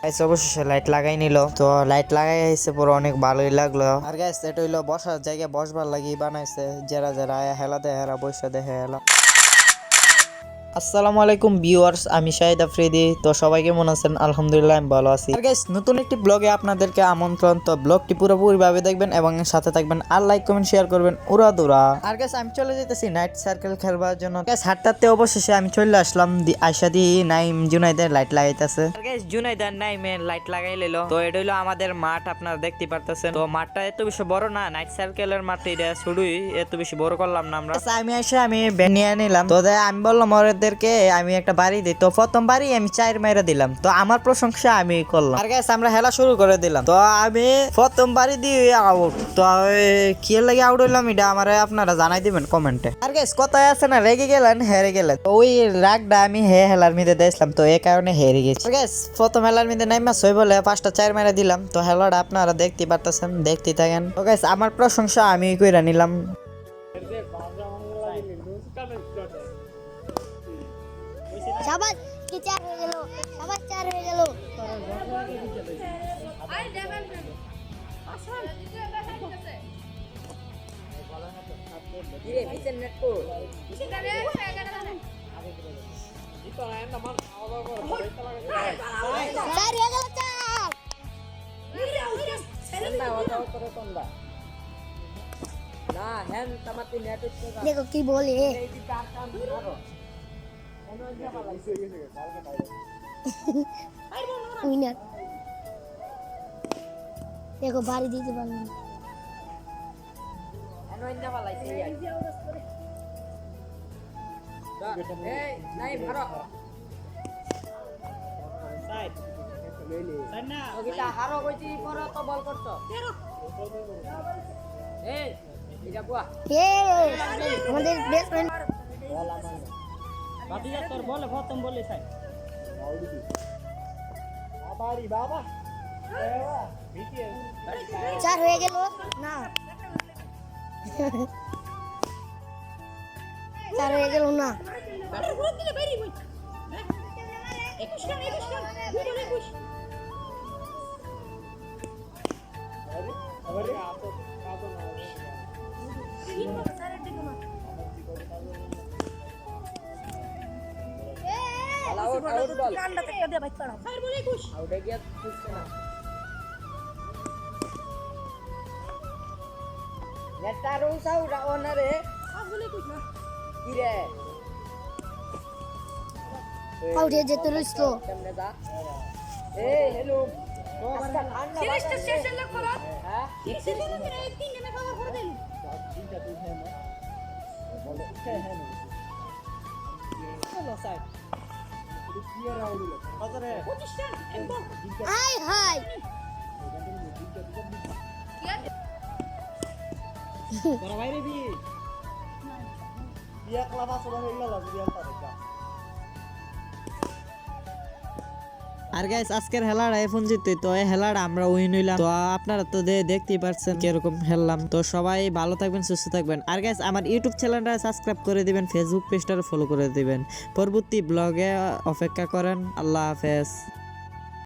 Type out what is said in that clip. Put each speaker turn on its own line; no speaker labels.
Guys অবশেষে light লাগাই নিল, তো লাইট লাগাই আইছে পুরো অনেক ভালোই লাগলো। আর গাইস এটা হইলো বসার জায়গা, বসবার লাগি বানাইছে, যারা যারা হেলা দেয় হেরা বসে দেখে হেলা। আসসালামু আলাইকুম ভিউয়ার্স, আমি শাহিদ আফ্রিদি। তো সবাই কেমন আছেন? আলহামদুলিল্লাহ আমি ভালো আছি। আর গাইস নতুন একটি ব্লগে আপনাদেরকে আমন্ত্রণ। তো ব্লগটি পুরোপুরি ভাবে দেখবেন এবং সাথে থাকবেন, আর লাইক কমেন্ট শেয়ার করবেন উড়াদুরা। আর গাইস আমি চলে যেতেছি নাইট সার্কেল খেলবার জন্য। গাইস হাঁটতে অবশেষে আমি চলে আসলাম। আয়শা দি নাইম জুনাইদের লাইট লাগাইতেছে। আর গাইস জুনাইদার নাইমে লাইট লাগাই লিলো। তো এটা হলো আমাদের মাঠ, আপনারা দেখতে পারতেছেন। তো মাঠটা এত বেশি বড় না, নাইট সার্কেলের মাঠ এটা শুরুই এত বেশি বড় করলাম না আমরা। আমি এসে আমি নিয়ে নিলাম। তো আমি বললাম ওদেরকে আমি একটা বাড়ি দিই। তো প্রথম বাড়ি আমি 4 মেরে দিলাম, তো আমার প্রশংসা আমি করলাম। আর গাইস আমরা খেলা শুরু করে দিলাম। তো আমি প্রথম বাড়ি দিয়ে আউট। তো কি লাগে আউট হইলাম এটা আমার আপনারা জানাই দিবেন কমেন্টে। আর গাইস কথায় আছে না, রেগে গেলেন হেরে গেলেন, তো ওই রাগটা আমি হেলার মধ্যে দিয়েছিলাম, তো এই কারণে হেরে গেছি। গাইস প্রথম হেলার মধ্যে নাইমা সই বলে 5টা 4 মেরে দিলাম। তো হেলাটা আপনারা দেখতে পারতেছেন, দেখতে থাকেন। তো গাইস আমার প্রশংসা আমি কইরা নিলাম।
সবার কি 4 হয়ে গেল, সবার 4 হয়ে গেল। দেখো কি বলে, উইনার দেখো বাড়ি দিতে পারলাম। আমাদের বেস্ট ফ্রেন্ড চার হয়ে গেল না, 4 হয়ে গেল না। উঠে যেতে লইছো হাই হাই
আর গাইস আজকের হেলাটা এখন জিততে, তো এই হেলাটা আমরা উইন হইলাম। তো আপনারা তো দেখতেই পারছেন কিরকম খেললাম। তো সবাই ভালো থাকবেন, সুস্থ থাকবেন। আর গাইস আমার ইউটিউব চ্যানেলটা সাবস্ক্রাইব করে দিবেন, ফেসবুক পেজটা ফলো করে দিবেন। পরবর্তী ব্লগে অপেক্ষা করেন। আল্লাহ হাফেজ।